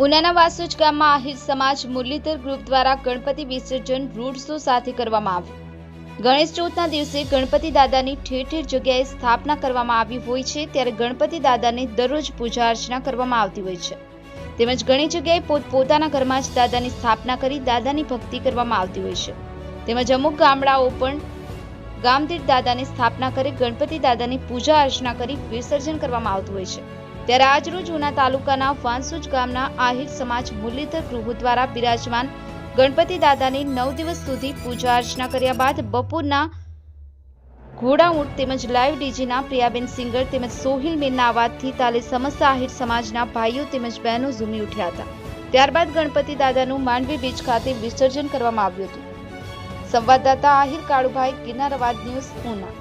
ઉનાના વાસુજ ગામમાં આહિર સમાજ મુરલીધર ગ્રુપ દ્વારા ગણપતિ વિસર્જન રોડ શો સાથે કરવામાં આવ્યું। ગણેશ ચોથના દિવસે ગણપતિ દાદાની ઠેર ઠેર જગ્યાએ સ્થાપના કરવામાં આવી હોય છે, ત્યારે ગણપતિ દાદાને દરરોજ પૂજા અર્ચના કરવામાં આવતી હોય છે, તેમજ ઘણી જગ્યાએ પોતપોતાના ઘરમાં જ દાદાની સ્થાપના કરી દાદાની ભક્તિ કરવામાં આવતી હોય છે, તેમજ અમુક ગામડાઓ પણ ગામદીઠ દાદાની સ્થાપના કરી ગણપતિ દાદાની પૂજા અર્ચના કરી વિસર્જન કરવામાં આવતું હોય છે। ત્યારે આજરોજ ઉના તાલુકાના વાંસુજ ગામના આહિર સમાજ મુરલીધર ગૃહ દ્વારા બિરાજમાન ગણપતિ દાદાની 9 દિવસ સુધી પૂજા અર્ચના કર્યા બાદ બપોરના ઘોડા ઊંટ તેમજ લાઈવ ડીજેના પ્રિયાબેન સિંગર તેમજ સોહિલ મીરના અવાજથી તાલે સમસ્ત આહિર સમાજના ભાઈઓ તેમજ બહેનો ઝૂમી ઉઠ્યા હતા। ત્યારબાદ ગણપતિ દાદાનું માંડવી બીચ ખાતે વિસર્જન કરવામાં આવ્યું હતું। સંવાદદાતા આહિર કાળુભાઈ, ગિરનાર અવાજ ન્યૂઝ, ઉના।